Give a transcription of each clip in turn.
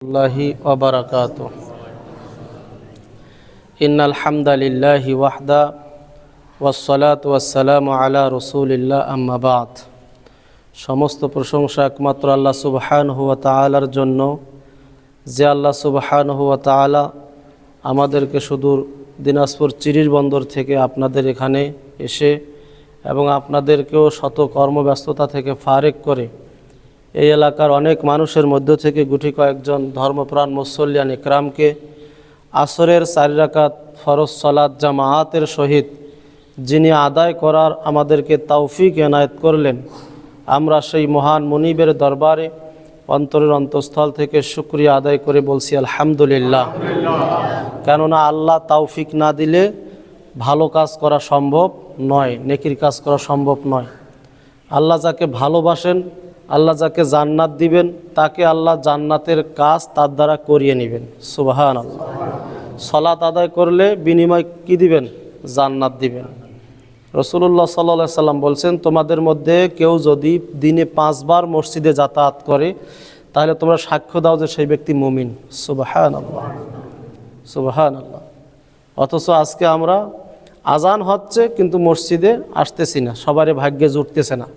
আল্লাহি ওয়া বারাকাতুহু ইন্নাল হামদালিল্লাহি ওয়াহদা ওয়াসসালাতু ওয়াসসালামু আলা রাসূলিল্লাহ আম্মা বা'দ। সমস্ত প্রশংসা একমাত্র আল্লাহ সুবহানাহু ওয়া তাআলার জন্য, যে আল্লাহ সুবহানাহু ওয়া তাআলা আমাদেরকে সুদূর দিনাজপুর চিরির বন্দর থেকে আপনাদের এখানে এসে এবং আপনাদেরকেও শত কর্মব্যস্ততা থেকে ফারেক করে এই এলাকার অনেক মানুষের মধ্য থেকে গুটি কয়েকজন ধর্মপ্রাণ মুসল্লিয়ান ইকরামকে আসরের 4 রাকাত ফরজ সালাত জামাআতের সহিত যিনি আদায় করার আমাদেরকে তৌফিক এনায়েত করলেন, আমরা সেই মহান মুনিবের দরবারে অন্তরের অন্তঃস্থল থেকে শুকরিয়া আদায় করে বলছি আলহামদুলিল্লাহ। কেননা আল্লাহ তৌফিক না দিলে ভালো কাজ করা সম্ভব নয়, নেকির কাজ করা সম্ভব নয়। আল্লাহ যাকে ভালোবাসেন, আল্লাহ যাকে জান্নাত দিবেন, তাকে আল্লাহ জান্নাতের কাজ তার দ্বারা করিয়ে নেবেন। সুবহানাল্লাহ। সালাত আদায় করলে বিনিময় কি দিবেন? জান্নাত দিবেন। রাসূলুল্লাহ সাল্লাল্লাহু আলাইহি সাল্লাম বলছেন, তোমাদের মধ্যে কেউ যদি দিনে 5 বার মসজিদে যাতায়াত করে তাহলে তোমরা সাক্ষ্য দাও যে সেই ব্যক্তি মুমিন। সুবহানাল্লাহ, সুবহানাল্লাহ। অথচ আজকে আমরা আজান হচ্ছে কিন্তু মসজিদে আসতেছি না, সবারই ভাগ্যে জুটতেছে না।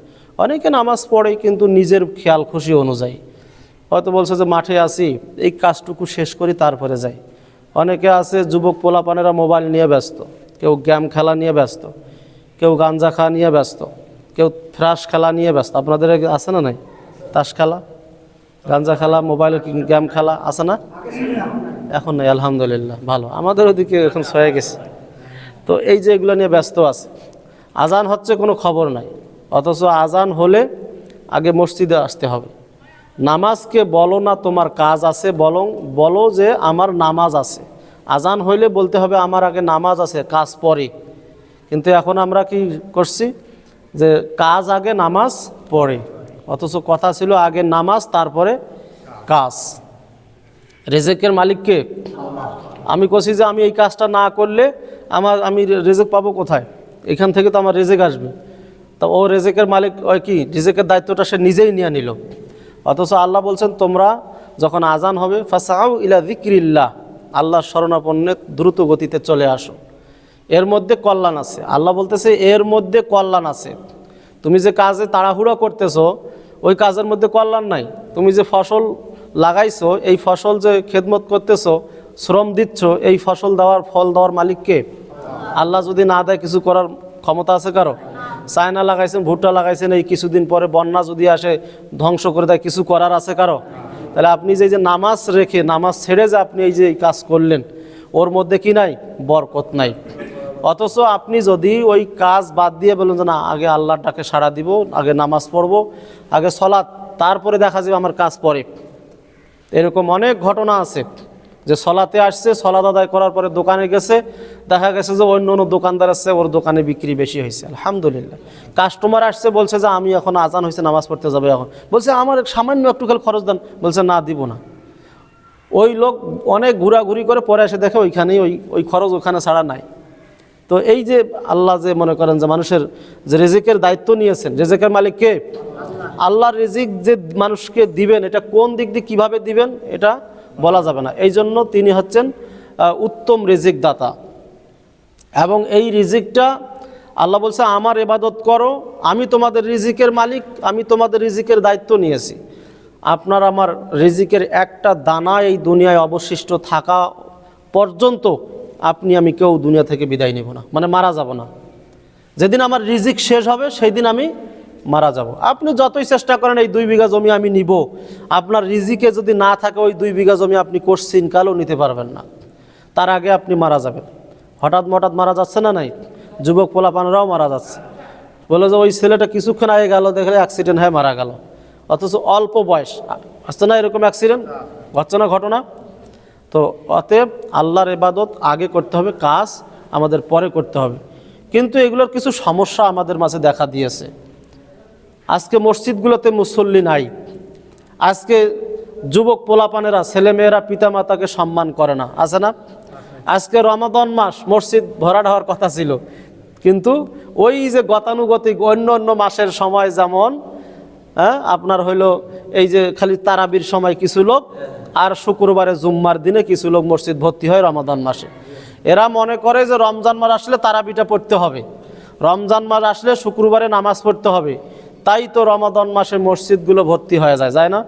অনেকে নামাজ পড়ে কিন্তু নিজের খেয়াল খুশি অনুযায়ী, হয়তো বলছে যে মাঠে আসি, এই কাজটুকু শেষ করি তারপরে যাই। অনেকে আছে যুবক পোলাপানেরা মোবাইল নিয়ে ব্যস্ত, কেউ গেম খেলা নিয়ে ব্যস্ত, কেউ গাঞ্জা খাওয়া নিয়ে ব্যস্ত, কেউ ফ্রাশ খেলা নিয়ে ব্যস্ত। আপনাদের আছে না নাই? তাস খেলা, গাঞ্জা খেলা, মোবাইলে গেম খেলা আছে না? এখন নাই, আলহামদুলিল্লাহ, ভালো। আমাদের ওদিকে এখন সয়ে গেছে। তো এই যে এগুলো নিয়ে ব্যস্ত আছে। আজান হচ্ছে কোনো খবর নাই, অথচ আজান হলে আগে মসজিদে আসতে হবে। নামাজকে বলো না তোমার কাজ আছে, বলো যে আমার নামাজ আছে। আজান হইলে বলতে হবে আমার আগে নামাজ আছে, কাজ পরে। কিন্তু এখন আমরা কি করছি যে কাজ আগে নামাজ পরে, অথচ কথা ছিল আগে নামাজ তারপরে কাজ। রিজিকের মালিক কে? আমি কইছি যে আমি এই কাজটা না করলে আমি রিজিক পাবো কোথায়? এখান থেকে তো আমার রিজিক আসবে। তো ও রিজিকের মালিক ওই কি রিজিকের দায়িত্বটা সে নিজেই নিয়ে নিল। অথচ আল্লাহ বলছেন তোমরা যখন আজান হবে ফাসাউ ইলা যিকরিল্লাহ, আল্লাহর শরণাপন্নে দ্রুত গতিতে চলে আসো, এর মধ্যে কল্যাণ আছে। আল্লাহ বলতেছে এর মধ্যে কল্যাণ আছে। তুমি যে কাজে তাড়াহুড়া করতেছো ওই কাজের মধ্যে কল্যাণ নাই। তুমি যে ফসল লাগাইছো, এই ফসল যে খেদমত করতেছো, শ্রম দিচ্ছ, এই ফসল ফল দেওয়ার মালিককে আল্লাহ যদি না দেয় কিছু করার ক্ষমতা আছে কারো? চায়না লাগাইছেন, ভুট্টা লাগাইছেন, এই কিছুদিন পরে বন্যা যদি আসে ধ্বংস করে দেয়, কিছু করার আছে কারো? তাহলে আপনি যে নামাজ রেখে, নামাজ ছেড়ে যে আপনি এই যে কাজ করলেন, ওর মধ্যে কি নাই? বরকত নাই। অথচ আপনি যদি ওই কাজ বাদ দিয়ে বলেন যে না, আগে আল্লাহর ডাকে সাড়া দিব, আগে নামাজ পড়ব, আগে সলাৎ, তারপরে দেখা যাবে আমার কাজ পরে। এরকম অনেক ঘটনা আছে যে সলাতে আসছে, সলাত আদায় করার পরে দোকানে গেছে, দেখা গেছে যে অন্য দোকানদার আসছে, ওর দোকানে বিক্রি বেশি হয়েছে, আলহামদুলিল্লাহ। কাস্টমার আসছে, বলছে যে আমি এখন আজান হয়েছে, নামাজ পড়তে যাবে, এখন বলছে আমার সামান্য একটু খালি খরচ দেন, বলছে না দিব না। ওই লোক অনেক ঘোরাঘুরি করে পরে এসে দেখে ওইখানেই ওই খরচ ওখানে ছাড়া নাই। তো এই যে আল্লাহ যে মনে করেন যে মানুষের যে রিজিকের দায়িত্ব নিয়েছেন, রিজিকের মালিক কে? আল্লাহর রিজিক যে মানুষকে দিবেন, এটা কোন দিক দিয়ে কীভাবে দিবেন এটা বলা যাবে না। এই জন্য তিনি হচ্ছেন উত্তম রিজিক দাতা। এবং এই রিজিকটা আল্লাহ বলছে আমার ইবাদত করো, আমি তোমাদের রিজিকের মালিক, আমি তোমাদের রিজিকের দায়িত্ব নিয়েছি। আপনার আমার রিজিকের একটা দানা এই দুনিয়ায় অবশিষ্ট থাকা পর্যন্ত আপনি আমি কেউ দুনিয়া থেকে বিদায় নেব না, মানে মারা যাব না। যেদিন আমার রিজিক শেষ হবে সেই দিন আমি মারা যাব। আপনি যতই চেষ্টা করেন এই 2 বিঘা জমি আমি নিব, আপনার রিজিকে যদি না থাকে ওই 2 বিঘা জমি আপনি কোশ্চিন কালও নিতে পারবেন না। তার আগে আপনি মারা যাবেন। হঠাৎ মারা যাচ্ছে না নাই? যুবক পোলাপানেরাও মারা যাচ্ছে। বলে যে ওই ছেলেটা কিছুক্ষণ আগে গেল, দেখলে অ্যাক্সিডেন্ট হয়ে মারা গেল, অথচ অল্প বয়স। আসছে না এরকম অ্যাক্সিডেন্ট? ঘটছে না ঘটনা? তো অতএব আল্লাহর ইবাদত আগে করতে হবে, কাজ আমাদের পরে করতে হবে। কিন্তু এগুলোর কিছু সমস্যা আমাদের মাঝে দেখা দিয়েছে। আজকে মসজিদগুলোতে মুসল্লি নাই। আজকে যুবক পোলাপানেরা, ছেলেমেয়েরা পিতামাতাকে সম্মান করে না, আছে না? আজকে রমাদান মাস, মসজিদ ভরাট হওয়ার কথা ছিল, কিন্তু ওই যে গতানুগতিক অন্য মাসের সময় যেমন হ্যাঁ, আপনার হইলো এই যে খালি তারাবির সময় কিছু লোক, আর শুক্রবারে জুম্মার দিনে কিছু লোক মসজিদ ভর্তি হয় রমাদান মাসে। এরা মনে করে যে রমজান মাস আসলে তারাবিটা পড়তে হবে, রমজান মাস আসলে শুক্রবারে নামাজ পড়তে হবে, তাই তো রমাদান মাসে মসজিদগুলো ভর্তি হয়ে যায়, যায় না?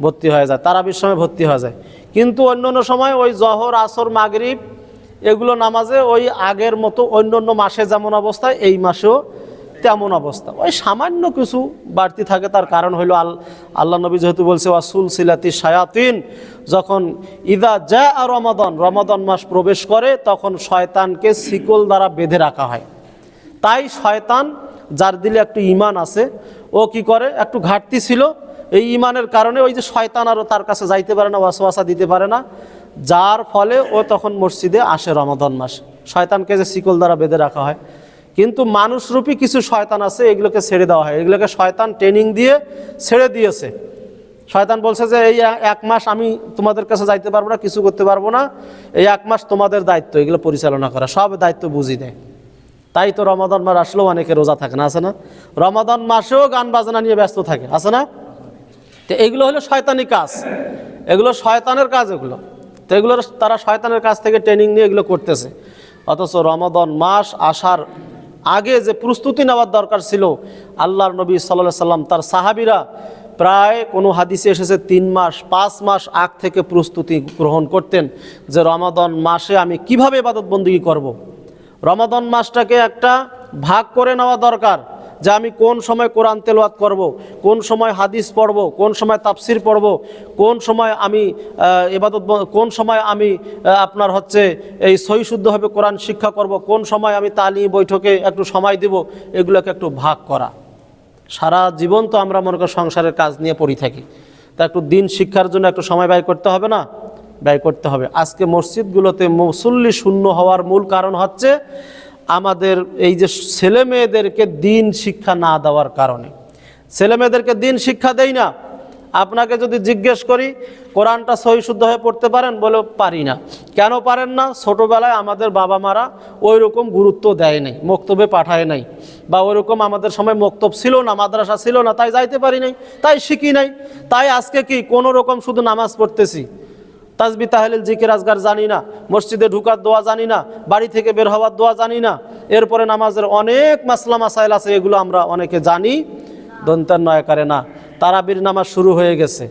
ভর্তি হয়ে যায়, তারাবির সময় ভর্তি হয়ে যায়। কিন্তু অন্য অন্য সময় ওই জহর, আসর, মাগরিব এগুলো নামাজে ওই আগের মতো অন্য অন্য মাসে যেমন অবস্থা এই মাসেও তেমন অবস্থা, ওই সামান্য কিছু বাড়তি থাকে। তার কারণ হইল আল্লাহ নবী যেহেতু বলছে ওয়াসুল সিলাতি শায়াতিন, যখন ইদা যা রমাদান, রমাদান মাস প্রবেশ করে তখন শয়তানকে শিকল দ্বারা বেঁধে রাখা হয়। তাই শয়তান, যার দিলে একটু ঈমান আছে, ও কি করে, একটু ঘাটতি ছিল, এই ঈমানের কারণে ওই যে শয়তান আরও তার কাছে যাইতে পারে না, ওয়াসওয়াসা দিতে পারে না, যার ফলে ও তখন মসজিদে আসে রমাদান মাসে। শয়তানকে যে শিকল দ্বারা বেঁধে রাখা হয়, কিন্তু মানুষরূপী কিছু শয়তান আছে, এগুলোকে ছেড়ে দেওয়া হয়। এগুলোকে শয়তান ট্রেনিং দিয়ে ছেড়ে দিয়েছে। শয়তান বলছে যে এই এক মাস আমি তোমাদের কাছে যাইতে পারবো না, কিছু করতে পারবো না, এই এক মাস তোমাদের দায়িত্ব, এগুলো পরিচালনা করা, সব দায়িত্ব বুঝি দেয়। তাই তো রমাদান মাস আসলেও অনেকে রোজা থাকে না, আছে না? রমাদান মাসেও গান বাজনা নিয়ে ব্যস্ত থাকে, আছে না? তো এগুলো হলো শয়তানি কাজ, এগুলো শয়তানের কাজ এগুলো। তো এগুলো তারা শয়তানের কাছ থেকে ট্রেনিং নিয়ে এগুলো করতেছে। অথচ রমাদান মাস আসার আগে যে প্রস্তুতি নেওয়ার দরকার ছিল, আল্লাহর নবী সাল্লাল্লাহু আলাইহি সাল্লাম তার সাহাবীরা প্রায় কোনো হাদিসে এসেছে 3 মাস 5 মাস আগ থেকে প্রস্তুতি গ্রহণ করতেন যে রমাদান মাসে আমি কিভাবে ইবাদত বন্দেগী করব। রমাদান মাসটাকে একটা ভাগ করে নেওয়া দরকার, যে আমি কোন সময় কোরআন তেলাওয়াত করব, কোন সময় হাদিস পড়ব, কোন সময় তাফসির পড়ব, কোন সময় আমি ইবাদত, কোন সময় আমি আপনার হচ্ছে এই সহি শুদ্ধভাবে কোরআন শিক্ষা করব, কোন সময় আমি তালিম বৈঠকে একটু সময় দেব, এগুলোকে একটু ভাগ করা। সারা জীবন তো আমরা মনে করি সংসারের কাজ নিয়ে পড়ে থাকি, তা একটু দিন শিক্ষার জন্য একটু সময় ব্যয় করতে হবে না? ব্যয় করতে হবে। আজকে মসজিদগুলোতে মুসল্লি শূন্য হওয়ার মূল কারণ হচ্ছে আমাদের এই যে ছেলে মেয়েদেরকে দিন শিক্ষা না দেওয়ার কারণে। ছেলে মেয়েদেরকে দিন শিক্ষা দেই না। আপনাকে যদি জিজ্ঞেস করি কোরআনটা সহি শুদ্ধ হয়ে পড়তে পারেন, বলে পারি না। কেন পারেন না? ছোটোবেলায় আমাদের বাবা মারা ওই রকম গুরুত্ব দেয় নাই, মক্তবে পাঠায় নাই, বা ওই রকম আমাদের সময় মক্তব ছিল না, মাদ্রাসা ছিল না, তাই যাইতে পারি নাই, তাই শিখি নাই। তাই আজকে কি কোনো রকম শুধু নামাজ পড়তেছি, তাসবিহ তাহলিল জিকির আজগার জানি না, মসজিদে ঢুকার দোয়া জানি না, বাড়ি থেকে বের হওয়ার দোয়া জানি না, এরপরে নামাজের অনেক মাসলা মাসাইল আছে, এগুলো আমরা অনেকে জানি, দন্তান্বয় করে না। তারাবির নামাজ শুরু হয়ে গেছে,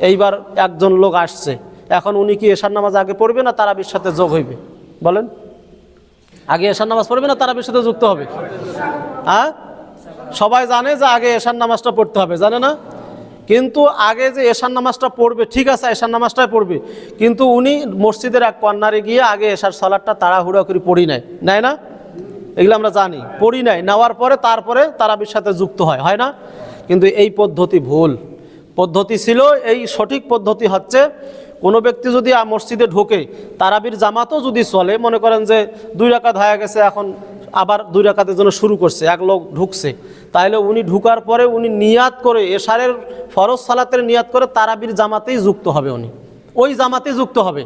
এইবার একজন লোক আসছে, এখন উনি কি এশার নামাজ আগে পড়বে না তারাবির সাথে যোগ হইবে? বলেন, আগে এশার নামাজ পড়বে না তারাবির সাথে যুক্ত হবে? হ্যাঁ, সবাই জানে যে আগে এশার নামাজটা পড়তে হবে, জানে না? কিন্তু আগে যে এশার নামাজটা পড়বে, ঠিক আছে এশার নামাজটাই পড়বে, কিন্তু উনি মসজিদের এক কর্নারে গিয়ে আগে এশার সালাদটা তাড়াহুড়া করে পড়ি নেয় না? এগুলো আমরা জানি, পড়ি নেওয়ার পরে তারপরে তারাবির সাথে যুক্ত হয় না? কিন্তু এই পদ্ধতি ভুল পদ্ধতি ছিল। এই সঠিক পদ্ধতি হচ্ছে কোনো ব্যক্তি যদি মসজিদে ঢোকে, তারাবির জামাতও যদি চলে, মনে করেন যে 2 রাকাত হয়ে গেছে, এখন আবার 2 রাকাতের জন্য শুরু করছে, এক লোক ঢুকছে, তাহলে উনি ঢুকার পরে উনি নিয়াত করে এশারের ফরজ সালাতের নিয়াত করে তারাবির জামাতেই যুক্ত হবে, উনি ওই জামাতেই যুক্ত হবে।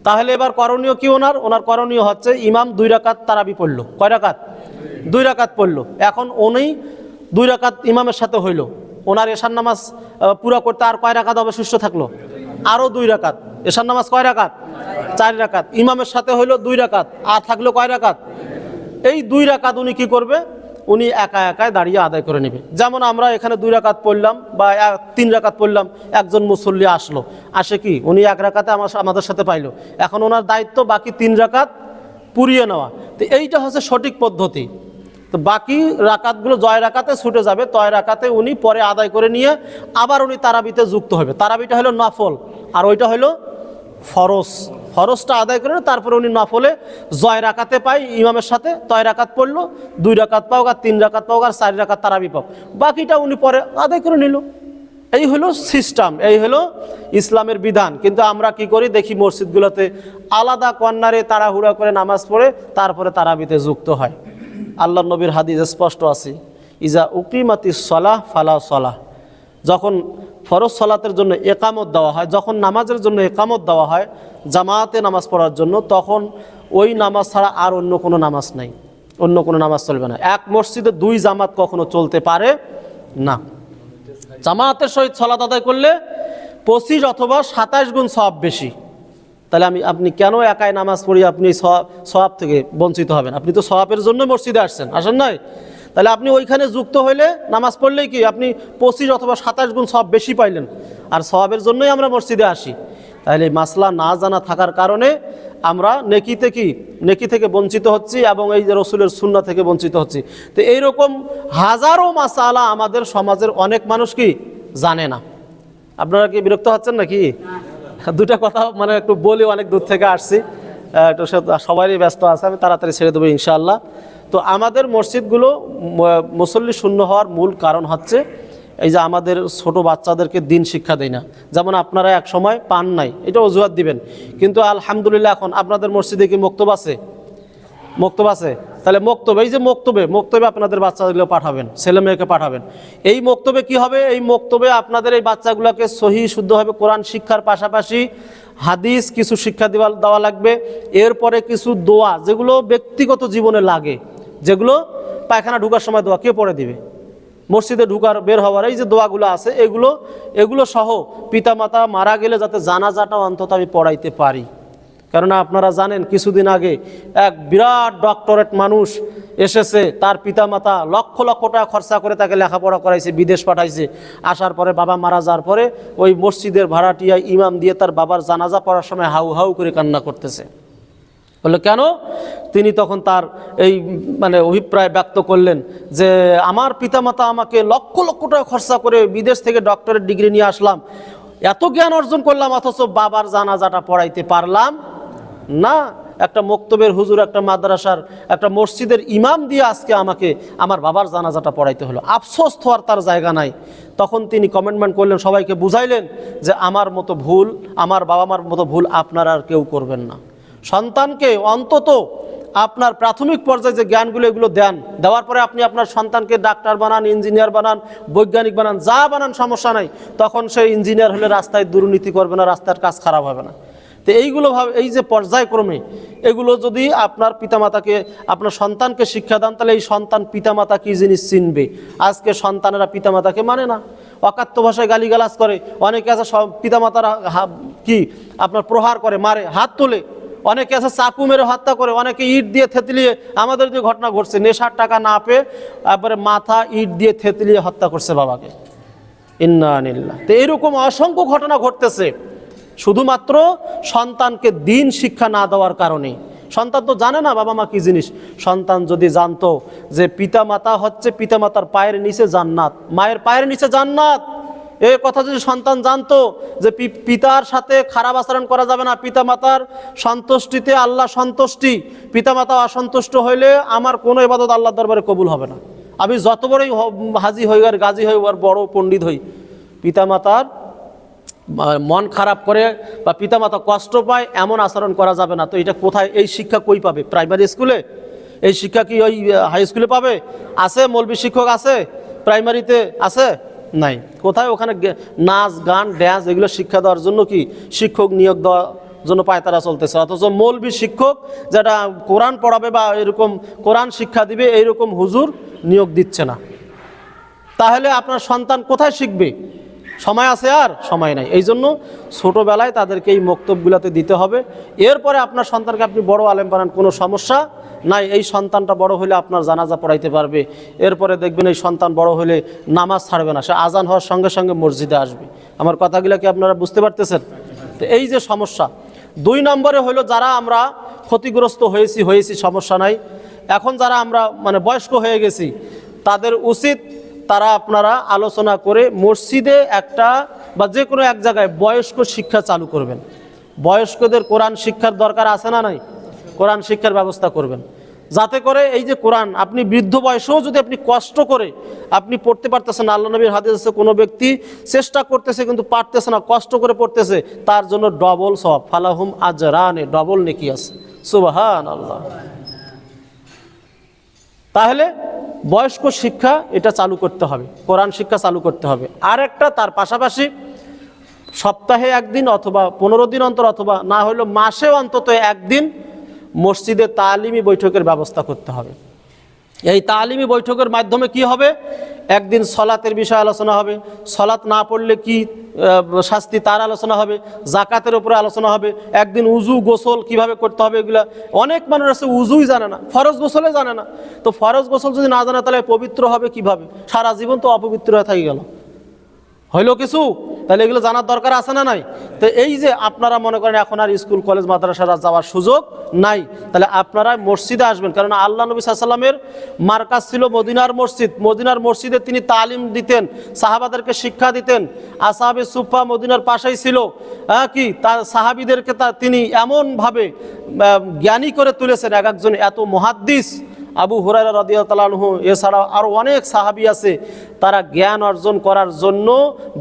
তাহলে এবার করণীয় কি ওনার করণীয় হচ্ছে ইমাম 2 রাকাত তারাবি পড়লো, কয় রাকাত? 2 রাকাত পড়লো। এখন উনি 2 রাকাত ইমামের সাথে হইল, ওনার এশার নামাজ পুরা করতে আর কয় রাকাত অবশিষ্ট থাকলো? আরও 2 রাকাত। এশার নামাজ কয় রাকাত? 4 রাকাত। ইমামের সাথে হইল 2 রাকাত, আর থাকলো কয় রাকাত? এই 2 রাকাত উনি কি করবে? উনি একা একাই দাঁড়িয়ে আদায় করে নেবে। যেমন আমরা এখানে 2 রাকাত পড়লাম বা 3 রাকাত পড়লাম, একজন মুসল্লি আসলো, আসে কি উনি 1 রাকাতে আমাদের সাথে পাইলো, এখন ওনার দায়িত্ব বাকি 3 রাকাত পুরিয়ে নেওয়া। তো এইটা হচ্ছে সঠিক পদ্ধতি। তো বাকি রাকাতগুলো জয় রাকাতে ছুটে যাবে, তয় রাকাতে উনি পরে আদায় করে নিয়ে আবার উনি তারাবিতে যুক্ত হবে। তারাবিটা হলো নফল, আর ওইটা হলো ফরজ। ফরজটা আদায় করে তারপরে উনি নফলে জয় রাকাতে পাই ইমামের সাথে, তয় রাকাত পড়লো, 2 রাকাত পাও, আর 3 রাকাত পাও, আর 4 রাকাত তারাবি পাও, বাকিটা উনি পরে আদায় করে নিল। এই হলো সিস্টেম, এই হলো ইসলামের বিধান। কিন্তু আমরা কি করি দেখি মসজিদগুলোতে আলাদা কর্নারে তাড়াহুড়া করে নামাজ পড়ে তারপরে তারাবিতে যুক্ত হয়। আল্লাহ নবীর হাদিস স্পষ্ট আছে, ইজা উকিমাতিস সালাহ ফালা সালাহ, যখন ফরজ সালাতের জন্য একামত দেওয়া হয়, যখন নামাজের জন্য একামত দেওয়া হয় জামাতে নামাজ পড়ার জন্য, তখন ওই নামাজ ছাড়া আর অন্য কোনো নামাজ নাই, অন্য কোনো নামাজ চলবে না। এক মসজিদে 2 জামাত কখনো চলতে পারে না। জামাতের সহিত সালাত আদায় করলে 25 অথবা 27 গুণ সওয়াব বেশি। তাহলে আপনি কেন একাই নামাজ পড়ি আপনি সওয়াব থেকে বঞ্চিত হবেন? আপনি তো সওয়াবের জন্য মসজিদে আসেন নাই? তাহলে আপনি ওইখানে যুক্ত হইলে নামাজ পড়লেই কি আপনি 25 অথবা 27 গুণ সওয়াব বেশি পাইলেন, আর সওয়াবের জন্যই আমরা মসজিদে আসি। তাহলে এই মাসলা না জানা থাকার কারণে আমরা নেকি থেকে বঞ্চিত হচ্ছি এবং এই যে রসুলের সুন্নাহ থেকে বঞ্চিত হচ্ছি। তো এইরকম হাজারো মাসালা আমাদের সমাজের অনেক মানুষ কি জানে না। আপনারা কি বিরক্ত হচ্ছেন নাকি? দুটা কথা মানে একটু বলি, অনেক দূর থেকে আসছি, একটু সবারই ব্যস্ত আছে, আমি তাড়াতাড়ি ছেড়ে দেবো ইনশাআল্লাহ। তো আমাদের মসজিদগুলো মুসল্লি শূন্য হওয়ার মূল কারণ হচ্ছে এই যে আমাদের ছোট বাচ্চাদেরকে দিন শিক্ষা দেয় না। যেমন আপনারা এক সময় পান নাই, এটা অজুহাত দিবেন, কিন্তু আলহামদুলিল্লাহ এখন আপনাদের মসজিদে কি মক্তব আছে? তাহলে এই যে মক্তবে আপনাদের বাচ্চাগুলো পাঠাবেন, ছেলে মেয়েকে পাঠাবেন। এই মক্তবে কি হবে? এই মক্তবে আপনাদের এই বাচ্চাগুলোকে সহি শুদ্ধভাবে কোরআন শিক্ষার পাশাপাশি হাদিস কিছু শিক্ষা দেওয়া লাগবে। এরপরে কিছু দোয়া যেগুলো ব্যক্তিগত জীবনে লাগে, যেগুলো পায়খানা ঢুকার সময় দোয়া কে পড়ে দিবে, মসজিদে ঢুকার বের হওয়ার এই যে দোয়াগুলো আছে এগুলো সহ পিতামাতা মারা গেলে যাতে জানাজাটাও অন্তত আমি পড়াইতে পারি। কেননা আপনারা জানেন কিছুদিন আগে এক বিরাট ডক্টরেট মানুষ এসেছে, তার পিতামাতা লক্ষ লক্ষ টাকা খরচা করে তাকে লেখাপড়া করাইছে, বিদেশ পাঠাইছে। আসার পরে বাবা মারা যাওয়ার পরে ওই মসজিদের ভাড়াটিয়া ইমাম দিয়ে তার বাবার জানাজা পড়ার সময় হাউ হাউ করে কান্না করতেছে। বললো কেন? তিনি তখন তার এই অভিপ্রায় ব্যক্ত করলেন যে আমার পিতামাতা আমাকে লক্ষ লক্ষ টাকা খরচা করে বিদেশ থেকে ডক্টরেট ডিগ্রি নিয়ে আসলাম, এত জ্ঞান অর্জন করলাম, অথচ বাবার জানাজাটা পড়াইতে পারলাম না। একটা মক্তবের হুজুর, একটা মাদ্রাসার, একটা মসজিদের ইমাম দিয়ে আজকে আমাকে আমার বাবার জানাজাটা পড়াইতে হলো। আফসোস হওয়ার তার জায়গা নাই। তখন তিনি কমেন্টমেন্ট করলেন, সবাইকে বুঝাইলেন যে আমার মতো ভুল, আমার বাবা মার মতো ভুল আপনারা আর কেউ করবেন না। সন্তানকে অন্তত আপনার প্রাথমিক পর্যায়ে যে জ্ঞানগুলো এগুলো দেওয়ার পরে আপনি আপনার সন্তানকে ডাক্তার বানান, ইঞ্জিনিয়ার বানান, বৈজ্ঞানিক বানান, যা বানান সমস্যা নাই। তখন সেই ইঞ্জিনিয়ার হলে রাস্তায় দুর্নীতি করবে না, রাস্তার কাজ খারাপ হবে না। তো এই যে পর্যায়ক্রমে এগুলো যদি আপনার পিতামাতাকে, আপনার সন্তানকে শিক্ষা দেন, তাহলে এই সন্তান পিতামাতা কী জিনিস চিনবে। আজকে সন্তানেরা পিতামাতাকে মানে না, অকাত্য ভাষায় গালিগালাজ করে। অনেকে আছে পিতামাতারা আপনার প্রহার করে, মারে, হাত তোলে। অনেকে আছে চাকু মেরে হত্যা করে, অনেকে ইট দিয়ে থেতলিয়ে, আমাদের যে ঘটনা ঘটছে, নেশার টাকা না পেয়ে তারপরে মাথা ইট দিয়ে থেতলিয়ে হত্যা করছে বাবাকে। ইন্না লিল্লাহ। তো এরকম অসংখ্য ঘটনা ঘটতেছে শুধুমাত্র সন্তানকে দিন শিক্ষা না দেওয়ার কারণে। সন্তান তো জানে না বাবা মা কি জিনিস। সন্তান যদি জানতো যে পিতামাতা হচ্ছে পিতামাতার পায়ের নিচে জান্নাত, মায়ের পায়ের নিচে জান্নাত, এই কথা যদি সন্তান জানতো যে পিতার সাথে খারাপ আচরণ করা যাবে না, পিতামাতার সন্তুষ্টিতে আল্লাহ সন্তুষ্টি, পিতামাতা অসন্তুষ্ট হইলে আমার কোনো ইবাদত আল্লাহর দরবারে কবুল হবে না। আমি যত বড়ই হাজি হই আর গাজী হই আর বড় পণ্ডিত হই, পিতামাতার মন খারাপ করে বা পিতামাতা কষ্ট পায় এমন আচরণ করা যাবে না। তো এটা কোথায়? এই শিক্ষা কই পাবে? প্রাইমারি স্কুলে? এই শিক্ষা কি ওই হাই স্কুলে পাবে? আছে মৌলবি শিক্ষক আছে? প্রাইমারিতে আছে? নাই। কোথায়? ওখানে নাচ গান ড্যান্স এগুলো শিক্ষা দেওয়ার জন্য কি শিক্ষক নিয়োগ দেওয়ার জন্য পায়তারা চলতেছে। অথচ মৌলবি শিক্ষক যেটা কোরআন পড়াবে বা এরকম কোরআন শিক্ষা দিবে এইরকম হুজুর নিয়োগ দিচ্ছে না। তাহলে আপনার সন্তান কোথায় শিখবে? সময় আছে? আর সময় নাই। এই জন্য ছোটোবেলায় তাদেরকে এই মক্তবগুলোতে দিতে হবে। এরপরে আপনার সন্তানকে আপনি বড় আলেম বানান, কোনো সমস্যা নাই। এই সন্তানটা বড় হলে আপনার জানাজা পড়াইতে পারবে। এরপরে দেখবেন এই সন্তান বড় হলে নামাজ ছাড়বে না, সে আজান হওয়ার সঙ্গে সঙ্গে মসজিদে আসবে। আমার কথাগুলো কি আপনারা বুঝতে পারতেছেন? তো এই যে সমস্যা। 2 নম্বরে হলো যারা আমরা ক্ষতিগ্রস্ত হয়েছি সমস্যা নাই। এখন যারা আমরা বয়স্ক হয়ে গেছি, তাদের উচিত তারা আপনারা আলোচনা করে মসজিদে একটা বা যে কোনো এক জায়গায় বয়স্ক শিক্ষা চালু করবেন। বয়স্কদের কোরআন শিক্ষার দরকার আছে না নাই? কোরআন শিক্ষার ব্যবস্থা করবেন, যাতে করে এই যে কোরআন আপনি বৃদ্ধ বয়সেও যদি আপনি কষ্ট করে আপনি পড়তে পারতেছেন, আল্লাহ নবীর হাদিস আছে কোনো ব্যক্তি চেষ্টা করতেছে কিন্তু পারতেছে না, কষ্ট করে পড়তেছে, তার জন্য ডবল সওয়াব, ফালাহুম আজরানে, ডবল নেকি আছে। সুবহানাল্লাহ। তাহলে বয়স্ক শিক্ষা এটা চালু করতে হবে, কোরআন শিক্ষা চালু করতে হবে। আর একটা তার পাশাপাশি সপ্তাহে 1 দিন অথবা 15 দিন অন্তর অথবা না হলেও মাসে অন্তত 1 দিন মসজিদে তালিমি বৈঠকের ব্যবস্থা করতে হবে। এই তালিমি বৈঠকের মাধ্যমে কি হবে, একদিন সলাতের বিষয়ে আলোচনা হবে, সলাত না পড়লে কি শাস্তি তার আলোচনা হবে, জাকাতের উপরে আলোচনা হবে, একদিন উজু গোসল কিভাবে করতে হবে, এগুলা অনেক মানুষ আছে উজুই জানে না, ফরজ গোসলে জানে না। তো ফরজ গোসল যদি না জানে তাহলে পবিত্র হবে কিভাবে? সারা জীবন তো অপবিত্র হয়ে থাকি গেল, হইলো কিছু? তাহলে এগুলো জানার দরকার আছে না নাই? তো এই যে আপনারা মনে করেন এখন আর স্কুল কলেজ মাদ্রাসার যাওয়ার সুযোগ নাই, তাহলে আপনারা মসজিদে আসবেন। কারণ আল্লাহ নবী সাল্লাল্লাহু আলাইহি ওয়াসাল্লামের মার্কাজ ছিল মদিনার মসজিদ। মদিনার মসজিদে তিনি তালিম দিতেন, সাহাবাদেরকে শিক্ষা দিতেন। আসহাবে সুফা মদিনার পাশেই ছিল। কি তার সাহাবীদেরকে তিনি এমনভাবে জ্ঞানী করে তুলেছেন, এক একজন এত মুহাদ্দিস। আবু হুরায়রা রাদিয়াল্লাহু আনহু এছাড়াও আরও অনেক সাহাবী আছে, তারা জ্ঞান অর্জন করার জন্য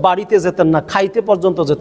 বাড়িতে যেতেন না, খাইতে পর্যন্ত যেতেন।